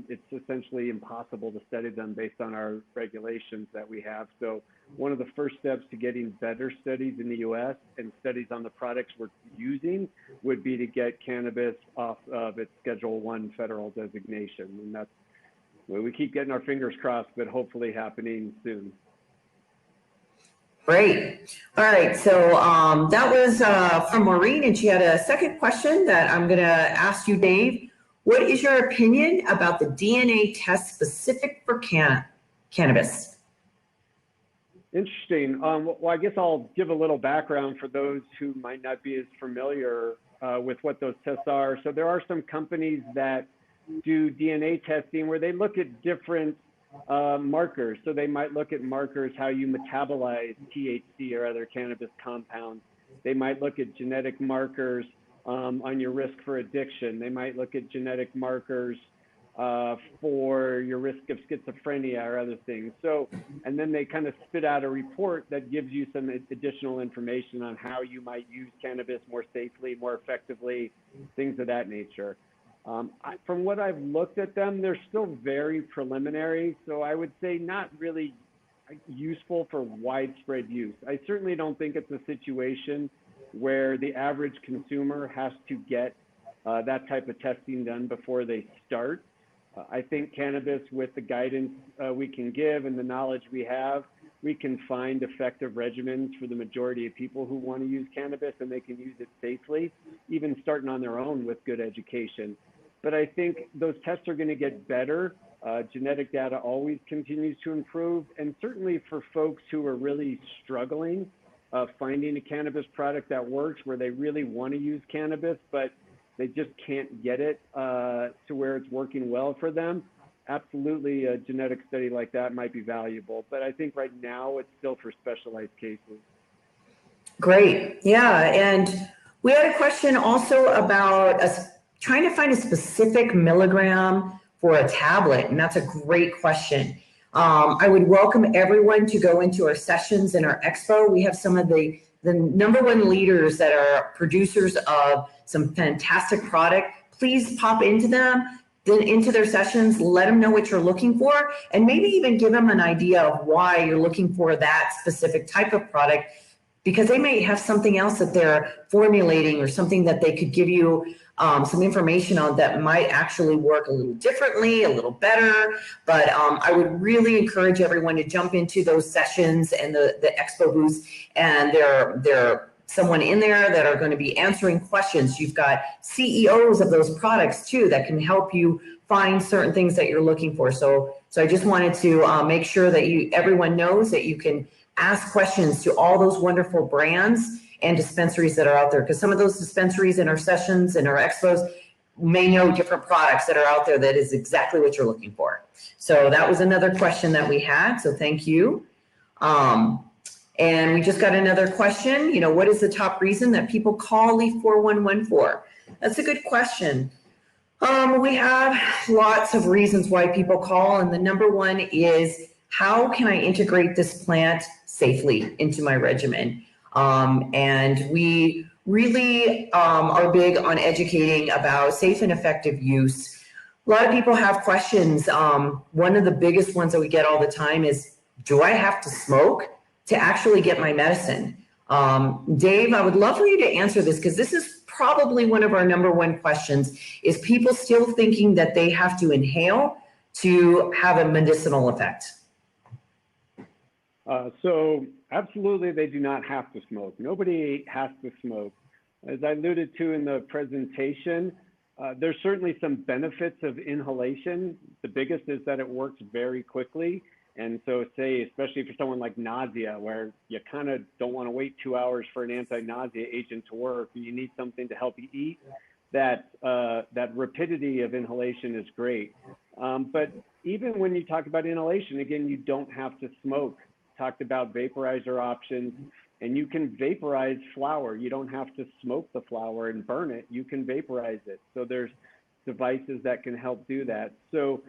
it's essentially impossible to study them based on our regulations that we have. So one of the first steps to getting better studies in the US and studies on the products we're using would be to get cannabis off of its Schedule I federal designation. And that's where we keep getting our fingers crossed, but hopefully happening soon. Great. All right. So that was from Maureen, and she had a second question that I'm going to ask you, Dave. What is your opinion about the DNA test specific for cannabis? Interesting. Well, I guess I'll give a little background for those who might not be as familiar with what those tests are. So there are some companies that do DNA testing where they look at different markers. So they might look at markers, how you metabolize THC or other cannabis compounds. They might look at genetic markers on your risk for addiction. They might look at genetic markers for your risk of schizophrenia or other things. So, and then they kind of spit out a report that gives you some additional information on how you might use cannabis more safely, more effectively, things of that nature. From what I've looked at them, they're still very preliminary. So I would say not really useful for widespread use. I certainly don't think it's a situation where the average consumer has to get that type of testing done before they start. I think cannabis, with the guidance we can give and the knowledge we have, we can find effective regimens for the majority of people who want to use cannabis, and they can use it safely, even starting on their own with good education. But I think those tests are going to get better. Genetic data always continues to improve. And certainly for folks who are really struggling, finding a cannabis product that works, where they really want to use cannabis, but they just can't get it to where it's working well for them, absolutely a genetic study like that might be valuable. But I think right now it's still for specialized cases. Great. Yeah. And we had a question also about trying to find a specific milligram for a tablet. And that's a great question. I would welcome everyone to go into our sessions in our expo. We have some of the #1 leaders that are producers of some fantastic product. Please pop into them, then into their sessions, let them know what you're looking for, and maybe even give them an idea of why you're looking for that specific type of product, because they may have something else that they're formulating or something that they could give you some information on that might actually work a little differently, a little better. But I would really encourage everyone to jump into those sessions and the expo booths, and they're someone in there that are going to be answering questions. You've got CEOs of those products too that can help you find certain things that you're looking for. So I just wanted to make sure that everyone knows that you can ask questions to all those wonderful brands and dispensaries that are out there, because some of those dispensaries in our sessions and our expos may know different products that are out there that is exactly what you're looking for. So that was another question that we had. So thank you. And we just got another question. What is the top reason that people call Leaf 411 for? That's a good question. We have lots of reasons why people call, and the #1 is, how can I integrate this plant safely into my regimen? And we really are big on educating about safe and effective use. A lot of people have questions. One of the biggest ones that we get all the time is, do I have to smoke to actually get my medicine? Dave, I would love for you to answer this, because this is probably one of our #1 questions, is people still thinking that they have to inhale to have a medicinal effect. So absolutely, they do not have to smoke. Nobody has to smoke. As I alluded to in the presentation, there's certainly some benefits of inhalation. The biggest is that it works very quickly. And so say, especially for someone like nausea, where you kind of don't want to wait 2 hours for an anti-nausea agent to work, you need something to help you eat, that rapidity of inhalation is great. But even when you talk about inhalation, again, you don't have to smoke. Talked about vaporizer options, and you can vaporize flower. You don't have to smoke the flower and burn it. You can vaporize it. So there's devices that can help do that. So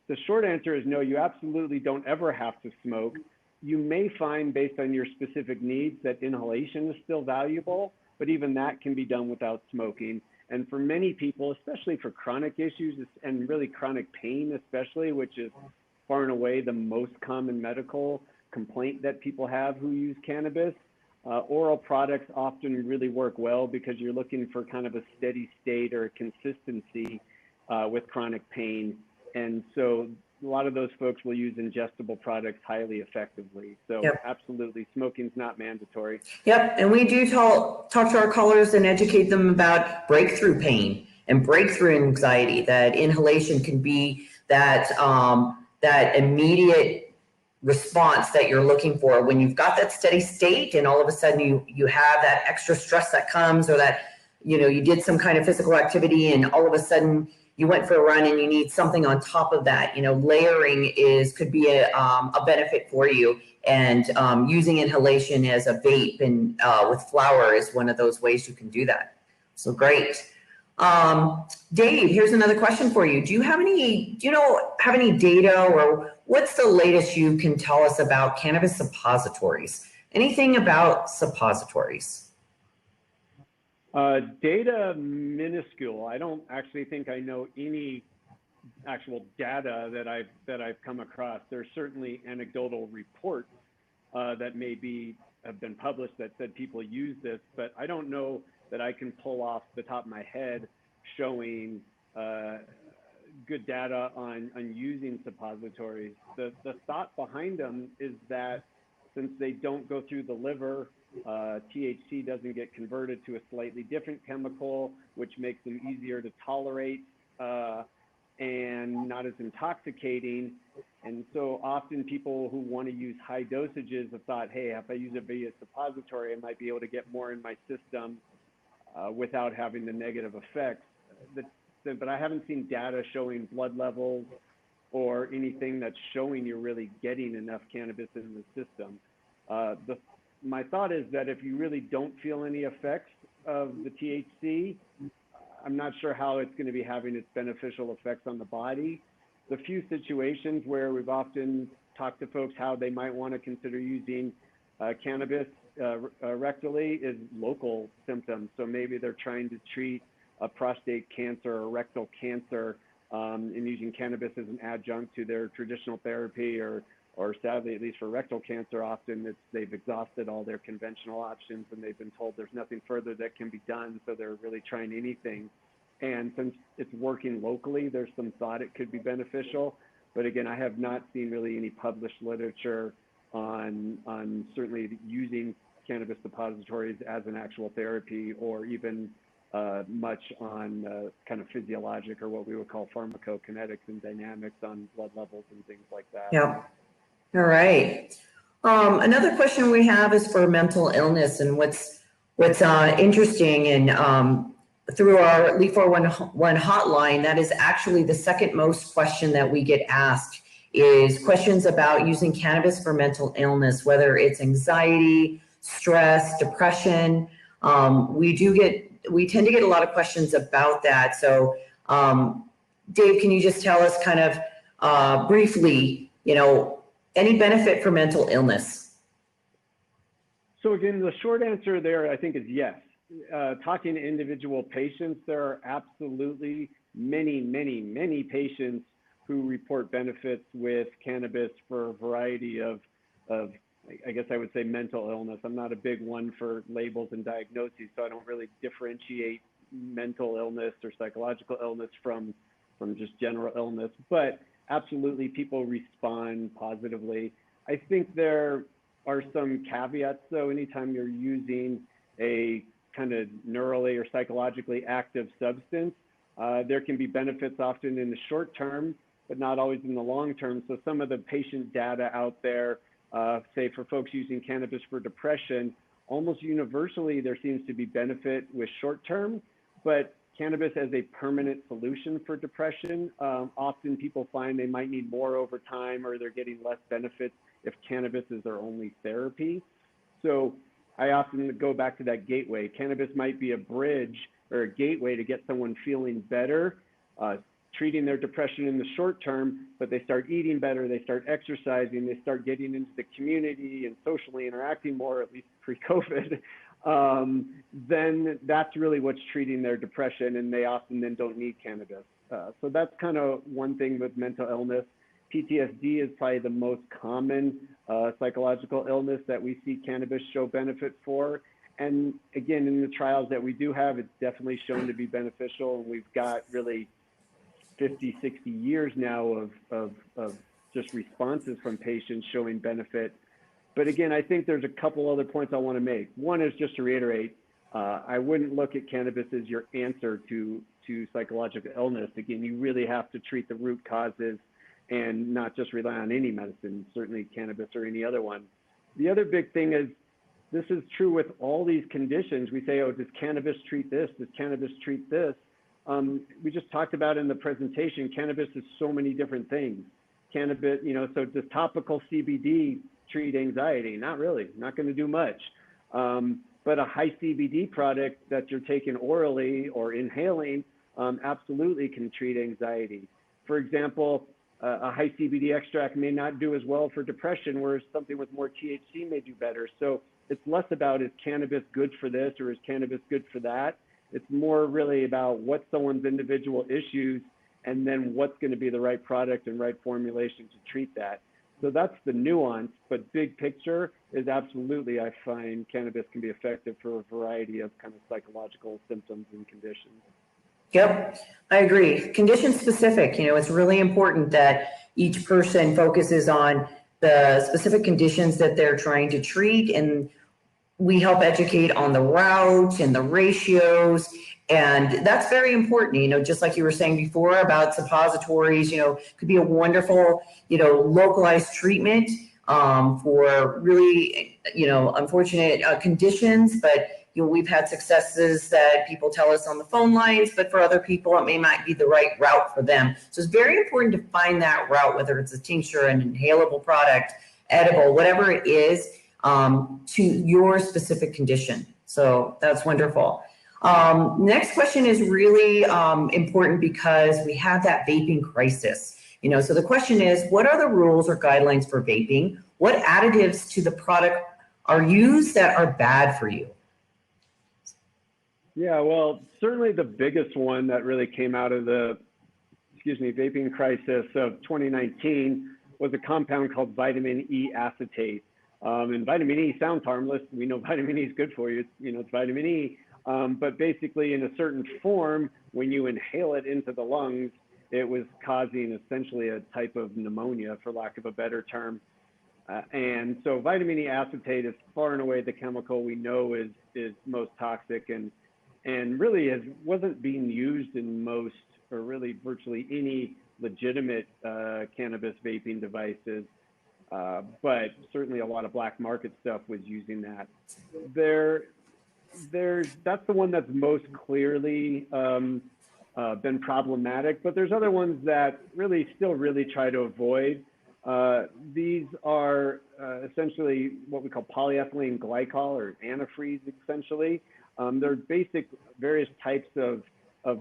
the short answer is no, you absolutely don't ever have to smoke. You may find, based on your specific needs, that inhalation is still valuable, but even that can be done without smoking. And for many people, especially for chronic issues and really chronic pain especially, which is far and away the most common medical complaint that people have who use cannabis, oral products often really work well because you're looking for kind of a steady state or a consistency with chronic pain. And so a lot of those folks will use ingestible products highly effectively. So Yep. Absolutely, smoking's not mandatory. Yep, and we do talk to our callers and educate them about breakthrough pain and breakthrough anxiety, that inhalation can be that, that immediate response that you're looking for when you've got that steady state and all of a sudden you have that extra stress that comes, or that, you know, you did some kind of physical activity and all of a sudden you went for a run and you need something on top of that. You know, layering could be a benefit for you. And using inhalation as a vape and with flower is one of those ways you can do that. So great. Dave, here's another question for you. Do you have any data, or what's the latest you can tell us about cannabis suppositories? Anything about suppositories? Data minuscule. I don't actually think I know any actual data that I've come across. There's certainly anecdotal reports that have been published that said people use this, but I don't know that I can pull off the top of my head showing good data on using suppositories. The thought behind them is that since they don't go through the liver, THC doesn't get converted to a slightly different chemical, which makes them easier to tolerate and not as intoxicating. And so often people who want to use high dosages have thought, hey, if I use it via suppository, I might be able to get more in my system without having the negative effects. But I haven't seen data showing blood levels or anything that's showing you're really getting enough cannabis in the system. My thought is that if you really don't feel any effects of the THC, I'm not sure how it's going to be having its beneficial effects on the body. The few situations where we've often talked to folks how they might want to consider using cannabis rectally is local symptoms. So maybe they're trying to treat a prostate cancer or rectal cancer and using cannabis as an adjunct to their traditional therapy, or sadly, at least for rectal cancer, often they've exhausted all their conventional options and they've been told there's nothing further that can be done, so they're really trying anything. And since it's working locally, there's some thought it could be beneficial. But again, I have not seen really any published literature on certainly using cannabis suppositories as an actual therapy, or even much on kind of physiologic, or what we would call pharmacokinetics and dynamics on blood levels and things like that. Yeah. All right. Another question we have is for mental illness, and what's interesting, and through our Leaf 411 hotline, that is actually the second most question that we get asked, is questions about using cannabis for mental illness, whether it's anxiety, stress, depression. We tend to get a lot of questions about that. So Dave, can you just tell us kind of briefly, any benefit for mental illness? So again, the short answer there, I think, is yes. Talking to individual patients, there are absolutely many, many, many patients who report benefits with cannabis for a variety of, I guess I would say, mental illness. I'm not a big one for labels and diagnoses, so I don't really differentiate mental illness or psychological illness from just general illness. But absolutely, people respond positively. I think there are some caveats, though. Anytime you're using a kind of neurally or psychologically active substance, there can be benefits often in the short term, but not always in the long term. So some of the patient data out there, say for folks using cannabis for depression, almost universally there seems to be benefit with short term, but cannabis as a permanent solution for depression, often people find they might need more over time, or they're getting less benefits if cannabis is their only therapy. So I often go back to that gateway. Cannabis might be a bridge or a gateway to get someone feeling better, treating their depression in the short term, but they start eating better, they start exercising, they start getting into the community and socially interacting more, at least pre-COVID, then that's really what's treating their depression, and they often then don't need cannabis. So that's kind of one thing with mental illness. PTSD is probably the most common psychological illness that we see cannabis show benefit for. And again, in the trials that we do have, it's definitely shown to be beneficial. And we've got really 50, 60 years now of just responses from patients showing benefit. But again, I think there's a couple other points I want to make. One is just to reiterate, I wouldn't look at cannabis as your answer to psychological illness. Again, you really have to treat the root causes and not just rely on any medicine, certainly cannabis or any other one. The other big thing is, this is true with all these conditions. We say, oh, does cannabis treat this? Does cannabis treat this? We just talked about in the presentation, cannabis is so many different things. Cannabis, so does topical CBD treat anxiety? Not really, not going to do much. But a high CBD product that you're taking orally or inhaling absolutely can treat anxiety. For example, a high CBD extract may not do as well for depression, whereas something with more THC may do better. So it's less about, is cannabis good for this or is cannabis good for that? It's more really about what someone's individual issues and then what's going to be the right product and right formulation to treat that. So that's the nuance, but big picture is absolutely, I find cannabis can be effective for a variety of kind of psychological symptoms and conditions. Yep, I agree. Condition specific, it's really important that each person focuses on the specific conditions that they're trying to treat, and we help educate on the route and the ratios, and that's very important. Just like you were saying before about suppositories, could be a wonderful, localized treatment for really, unfortunate conditions, but we've had successes that people tell us on the phone lines, but for other people, it may not be the right route for them. So it's very important to find that route, whether it's a tincture, an inhalable product, edible, whatever it is, to your specific condition. So that's wonderful. Next question is really important because we have that vaping crisis. So the question is, what are the rules or guidelines for vaping? What additives to the product are used that are bad for you? Yeah, well, certainly the biggest one that really came out of the, vaping crisis of 2019 was a compound called vitamin E acetate. And vitamin E sounds harmless. We know vitamin E is good for you. It's vitamin E. But basically in a certain form, when you inhale it into the lungs, it was causing essentially a type of pneumonia, for lack of a better term. And so vitamin E acetate is far and away the chemical we know is most toxic and really wasn't being used in most, or really virtually any legitimate cannabis vaping devices, but certainly a lot of black market stuff was using that. That's the one that's most clearly been problematic, but there's other ones that still really try to avoid. These are essentially what we call polyethylene glycol, or antifreeze essentially. They're basic various types of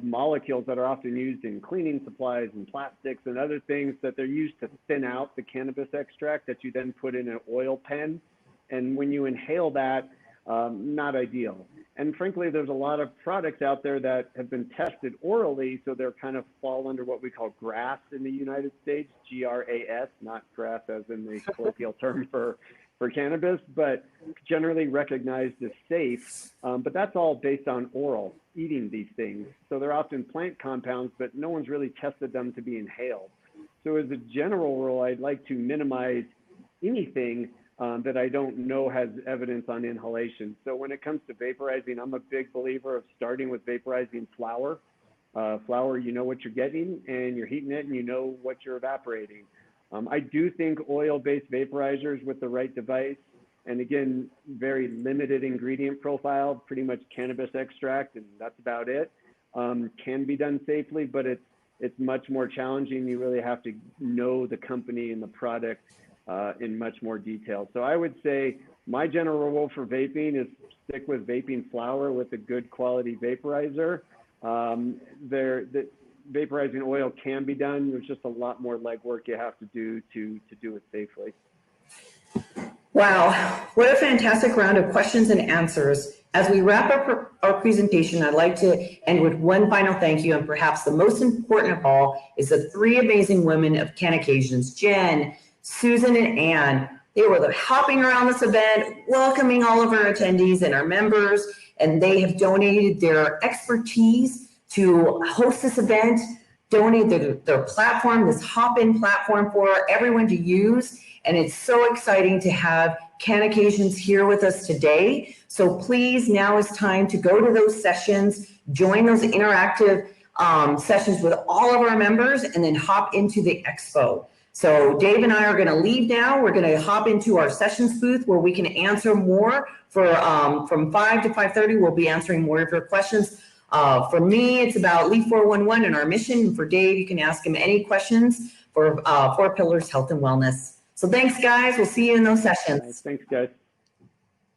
molecules that are often used in cleaning supplies and plastics and other things that they're used to thin out the cannabis extract that you then put in an oil pen. And when you inhale that, not ideal. And frankly, there's a lot of products out there that have been tested orally, so they're kind of fall under what we call GRAS in the United States, GRAS, not grass as in the colloquial term for cannabis, but generally recognized as safe. But that's all based on oral, eating these things. So they're often plant compounds, but no one's really tested them to be inhaled. So as a general rule, I'd like to minimize anything that I don't know has evidence on inhalation. So when it comes to vaporizing, I'm a big believer of starting with vaporizing flower. flower, you know what you're getting, and you're heating it and you know what you're evaporating. I do think oil-based vaporizers with the right device, and again, very limited ingredient profile, pretty much cannabis extract, and that's about it, can be done safely, but it's much more challenging. You really have to know the company and the product in much more detail. So I would say my general rule for vaping is stick with vaping flower with a good quality vaporizer. The vaporizing oil can be done. There's just a lot more legwork you have to do to do it safely. Wow, what a fantastic round of questions and answers. As we wrap up our presentation, I'd like to end with one final thank you, and perhaps the most important of all is the three amazing women of Cannacations, Jen, Susan, and Ann. They were hopping around this event, welcoming all of our attendees and our members, and they have donated their expertise to host this event, donated their platform, this hop-in platform for everyone to use. And it's so exciting to have Cannacations here with us today. So please, now is time to go to those sessions, join those interactive sessions with all of our members, and then hop into the expo. So Dave and I are going to leave now. We're going to hop into our sessions booth where we can answer more for from 5 to 5:30. We'll be answering more of your questions. For me, it's about Leaf 411 and our mission. And for Dave, you can ask him any questions for 4 Pillars Health and Wellness. So thanks, guys. We'll see you in those sessions. Thanks, guys.